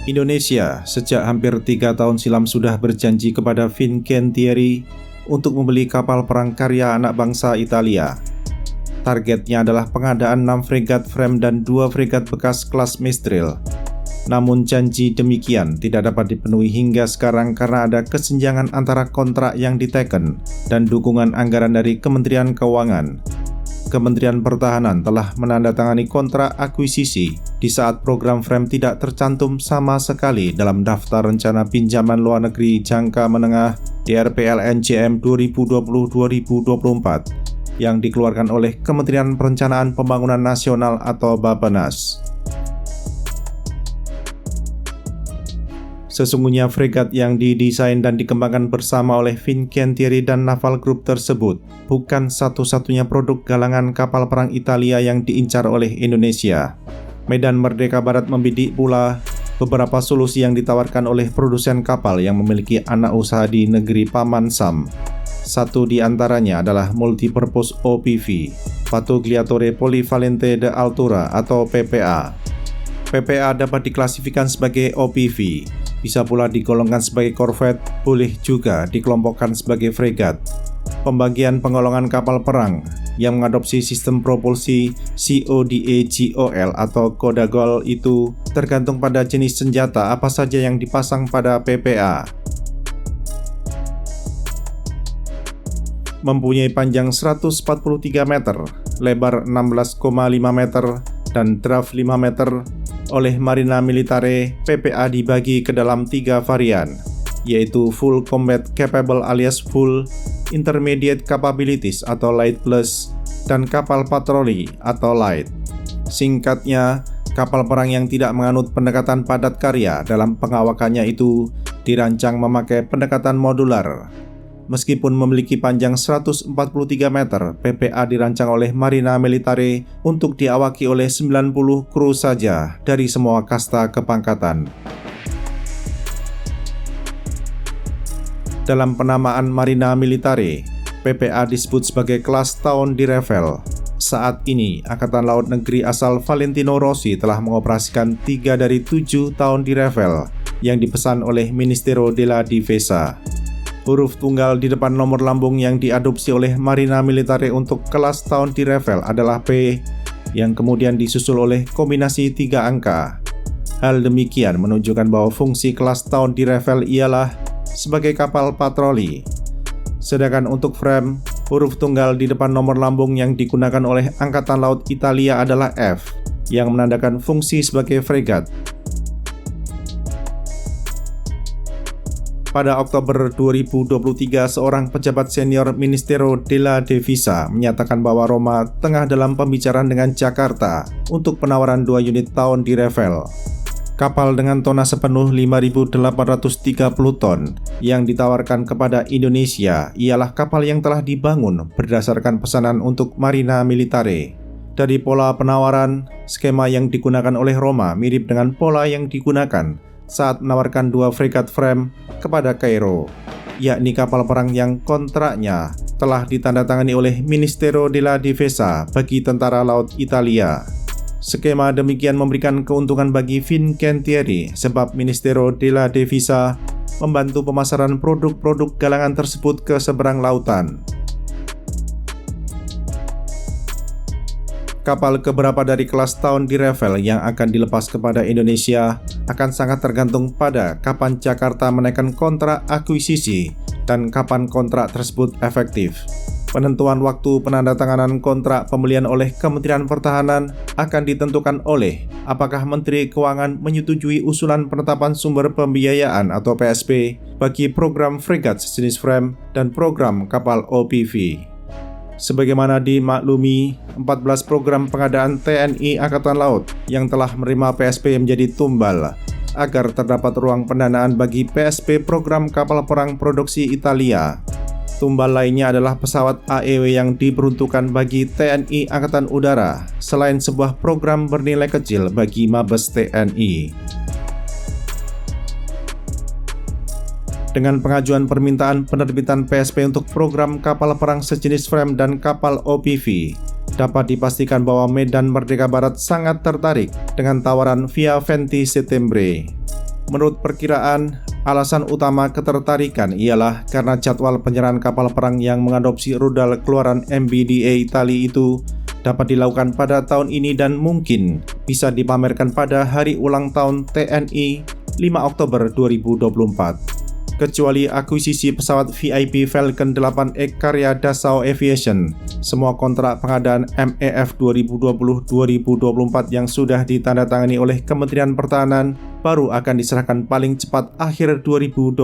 Indonesia sejak hampir 3 tahun silam sudah berjanji kepada Fincantieri untuk membeli kapal perang karya anak bangsa Italia. Targetnya adalah pengadaan 6 fregat Frame dan 2 fregat bekas kelas Mistral. Namun janji demikian tidak dapat dipenuhi hingga sekarang karena ada kesenjangan antara kontrak yang diteken dan dukungan anggaran dari Kementerian Keuangan. Kementerian Pertahanan telah menandatangani kontrak akuisisi di saat program Frame tidak tercantum sama sekali dalam daftar rencana pinjaman luar negeri jangka menengah DRPLNJM 2020-2024 yang dikeluarkan oleh Kementerian Perencanaan Pembangunan Nasional atau Bappenas. Sesungguhnya fregat yang didesain dan dikembangkan bersama oleh Fincantieri dan Naval Group tersebut bukan satu-satunya produk galangan kapal perang Italia yang diincar oleh Indonesia. Medan Merdeka Barat membidik pula beberapa solusi yang ditawarkan oleh produsen kapal yang memiliki anak usaha di negeri Paman Sam. Satu di antaranya adalah Multipurpose OPV, Pattugliatore Polivalente de Altura atau PPA. PPA dapat diklasifikasikan sebagai OPV, bisa pula digolongkan sebagai korvet, boleh juga dikelompokkan sebagai fregat. Pembagian penggolongan kapal perang yang mengadopsi sistem propulsi CODA-GOL atau Kodagol itu tergantung pada jenis senjata apa saja yang dipasang pada PPA. Mempunyai panjang 143 meter, lebar 16,5 meter, dan draft 5 meter. Oleh Marina Militare, PPA dibagi ke dalam 3 varian, yaitu Full Combat Capable alias Full, Intermediate Capabilities atau Light Plus, dan kapal patroli atau Light. Singkatnya, kapal perang yang tidak menganut pendekatan padat karya dalam pengawakannya itu dirancang memakai pendekatan modular. Meskipun memiliki panjang 143 meter, PPA dirancang oleh Marina Militare untuk diawaki oleh 90 kru saja dari semua kasta kepangkatan. Dalam penamaan Marina Militare, PPA disebut sebagai kelas Tahun di Revel. Saat ini, Angkatan Laut Negeri asal Valentino Rossi telah mengoperasikan 3 dari 7 Tahun di Revel yang dipesan oleh Ministero della Difesa. Huruf tunggal di depan nomor lambung yang diadopsi oleh Marina Militare untuk kelas Tahun di Revel adalah P, yang kemudian disusul oleh kombinasi 3 angka. Hal demikian menunjukkan bahwa fungsi kelas Tahun di Revel ialah sebagai kapal patroli. Sedangkan untuk Frame, huruf tunggal di depan nomor lambung yang digunakan oleh Angkatan Laut Italia adalah F, yang menandakan fungsi sebagai fregat. Pada Oktober 2023, seorang pejabat senior Ministero della Difesa menyatakan bahwa Roma tengah dalam pembicaraan dengan Jakarta untuk penawaran 2 unit Tahun di Revel. Kapal dengan tonnase penuh 5.830 ton yang ditawarkan kepada Indonesia ialah kapal yang telah dibangun berdasarkan pesanan untuk Marina Militare. Dari pola penawaran, skema yang digunakan oleh Roma mirip dengan pola yang digunakan saat menawarkan 2 fregat Frame kepada Cairo, yakni kapal perang yang kontraknya telah ditandatangani oleh Ministero della Difesa bagi Tentara Laut Italia. Skema demikian memberikan keuntungan bagi Fincantieri sebab Ministero della Difesa membantu pemasaran produk-produk galangan tersebut ke seberang lautan. Kapal keberapa dari kelas Tahun di Revel yang akan dilepas kepada Indonesia akan sangat tergantung pada kapan Jakarta menaikkan kontrak akuisisi dan kapan kontrak tersebut efektif. Penentuan waktu penandatanganan kontrak pembelian oleh Kementerian Pertahanan akan ditentukan oleh apakah Menteri Keuangan menyetujui usulan penetapan sumber pembiayaan atau PSP bagi program fregat sejenis Frame dan program kapal OPV. Sebagaimana dimaklumi, 14 program pengadaan TNI Angkatan Laut yang telah menerima PSP menjadi tumbal agar terdapat ruang pendanaan bagi PSP program kapal perang produksi Italia. Tumbal lainnya adalah pesawat AEW yang diperuntukkan bagi TNI Angkatan Udara, selain sebuah program bernilai kecil bagi Mabes TNI. Dengan pengajuan permintaan penerbitan PSP untuk program kapal perang sejenis Frame dan kapal OPV, dapat dipastikan bahwa Medan Merdeka Barat sangat tertarik dengan tawaran Via Venti Settembre. Menurut perkiraan, alasan utama ketertarikan ialah karena jadwal penyerahan kapal perang yang mengadopsi rudal keluaran MBDA Italia itu dapat dilakukan pada tahun ini dan mungkin bisa dipamerkan pada hari ulang tahun TNI 5 Oktober 2024. Kecuali akuisisi pesawat VIP Falcon 8X karya Dassault Aviation, semua kontrak pengadaan MEF 2020-2024 yang sudah ditandatangani oleh Kementerian Pertahanan baru akan diserahkan paling cepat akhir 2025.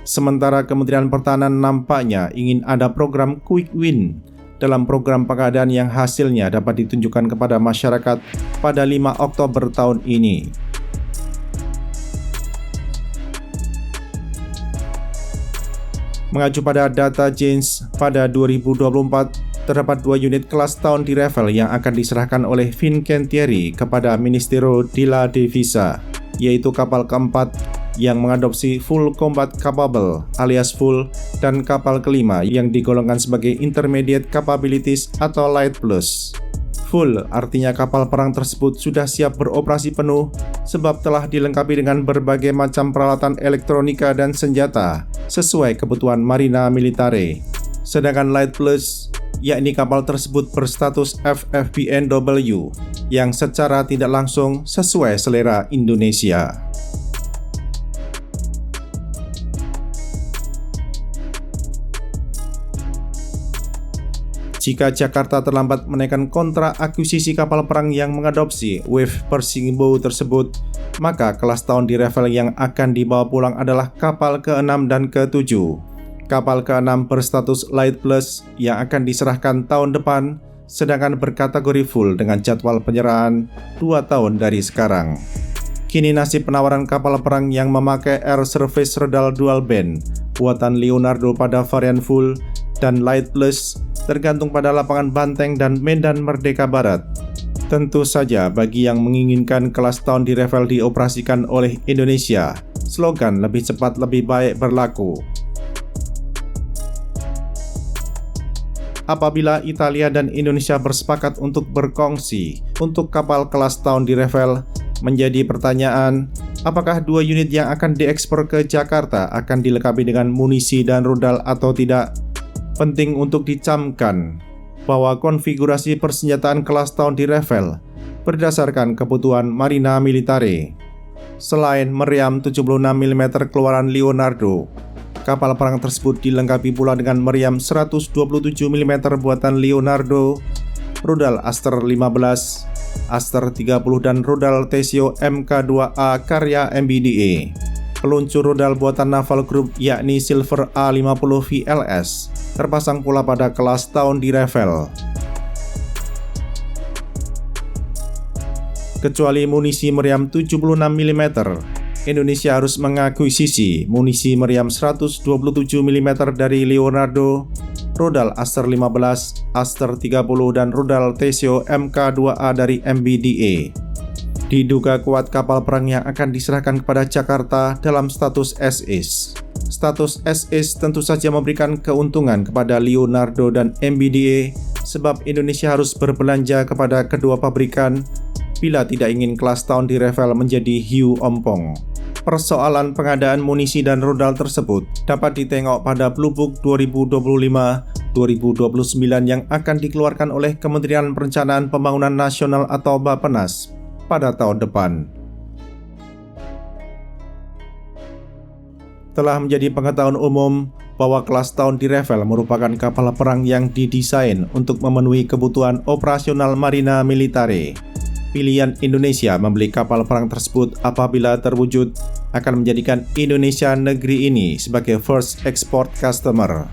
Sementara Kementerian Pertahanan nampaknya ingin ada program Quick Win dalam program pengadaan yang hasilnya dapat ditunjukkan kepada masyarakat pada 5 Oktober tahun ini. Mengacu pada data Janes, pada 2024 terdapat 2 unit kelas tahun di Rafale yang akan diserahkan oleh Fincantieri kepada Ministero della Difesa, yaitu kapal keempat yang mengadopsi Full Combat Capable alias Full dan kapal kelima yang digolongkan sebagai Intermediate Capabilities atau Light Plus. Full artinya kapal perang tersebut sudah siap beroperasi penuh sebab telah dilengkapi dengan berbagai macam peralatan elektronika dan senjata sesuai kebutuhan Marina Militare. Sedangkan Light Plus, yakni kapal tersebut berstatus FFBNW yang secara tidak langsung sesuai selera Indonesia. Jika Jakarta terlambat menaikkan kontrak akuisisi kapal perang yang mengadopsi Wave Pershing Bow tersebut, maka kelas tahun di Rafale yang akan dibawa pulang adalah kapal ke-6 dan ke-7. Kapal ke-6 berstatus Light Plus yang akan diserahkan tahun depan, sedangkan berkategori full dengan jadwal penyerahan 2 tahun dari sekarang. Kini nasib penawaran kapal perang yang memakai Air Service Rudal Dual Band buatan Leonardo pada varian full dan Light Plus tergantung pada lapangan Banteng dan Medan Merdeka Barat. Tentu saja bagi yang menginginkan kelas tahun di Rafale dioperasikan oleh Indonesia, slogan lebih cepat lebih baik berlaku. Apabila Italia dan Indonesia bersepakat untuk berkongsi untuk kapal kelas tahun di Rafale, menjadi pertanyaan, apakah 2 unit yang akan diekspor ke Jakarta akan dilengkapi dengan munisi dan rudal atau tidak? Penting untuk dicamkan bahwa konfigurasi persenjataan kelas tahun di Rafale berdasarkan kebutuhan Marina Militare. Selain meriam 76 mm keluaran Leonardo, kapal perang tersebut dilengkapi pula dengan meriam 127 mm buatan Leonardo, rudal Aster 15, Aster 30 dan rudal Tessio Mk2A karya MBDA. Peluncur rudal buatan Naval Group yakni Silver A50 VLS terpasang pula pada kelas tahun di Rafale. Kecuali munisi meriam 76 mm, Indonesia harus mengakuisisi munisi meriam 127 mm dari Leonardo, rudal Aster 15, Aster 30 dan rudal Tessio Mk2A dari MBDA. Diduga kuat kapal perang yang akan diserahkan kepada Jakarta dalam status as-is. Status as-is tentu saja memberikan keuntungan kepada Leonardo dan MBDA sebab Indonesia harus berbelanja kepada kedua pabrikan bila tidak ingin kelas tahun di Rafale menjadi hiu ompong. Persoalan pengadaan munisi dan rudal tersebut dapat ditengok pada Blue Book 2025-2029 yang akan dikeluarkan oleh Kementerian Perencanaan Pembangunan Nasional atau Bappenas pada tahun depan. Telah menjadi pengetahuan umum bahwa kelas tahun di Rafale merupakan kapal perang yang didesain untuk memenuhi kebutuhan operasional Marina Militare. Pilihan Indonesia membeli kapal perang tersebut apabila terwujud akan menjadikan Indonesia negeri ini sebagai first export customer.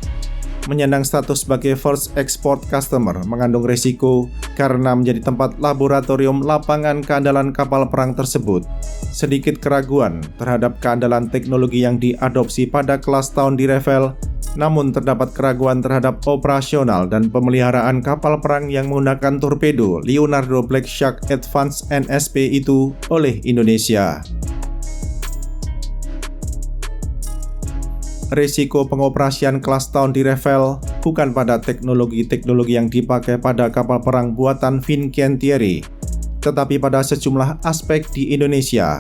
Menyandang status sebagai first export customer mengandung risiko karena menjadi tempat laboratorium lapangan keandalan kapal perang tersebut. Sedikit keraguan terhadap keandalan teknologi yang diadopsi pada kelas tahun di Rafale, namun terdapat keraguan terhadap operasional dan pemeliharaan kapal perang yang menggunakan torpedo Leonardo Black Shark Advanced NSP itu oleh Indonesia. Risiko pengoperasian kelas tahun di Rafale bukan pada teknologi-teknologi yang dipakai pada kapal perang buatan Fincantieri, tetapi pada sejumlah aspek di Indonesia,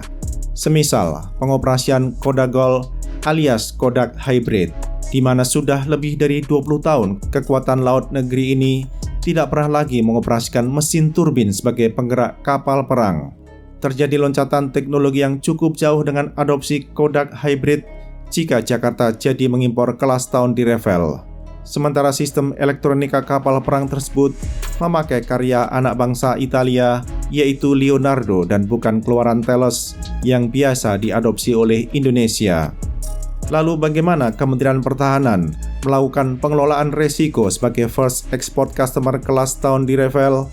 Semisal pengoperasian Kodagol alias Kodak Hybrid, di mana sudah lebih dari 20 tahun kekuatan laut negeri ini tidak pernah lagi mengoperasikan mesin turbin sebagai penggerak kapal perang. Terjadi loncatan teknologi yang cukup jauh dengan adopsi Kodak Hybrid jika Jakarta jadi mengimpor kelas tahun di Revell. Sementara sistem elektronika kapal perang tersebut memakai karya anak bangsa Italia, yaitu Leonardo, dan bukan keluaran Thales yang biasa diadopsi oleh Indonesia. Lalu bagaimana Kementerian Pertahanan melakukan pengelolaan resiko sebagai first export customer kelas tahun di Revell?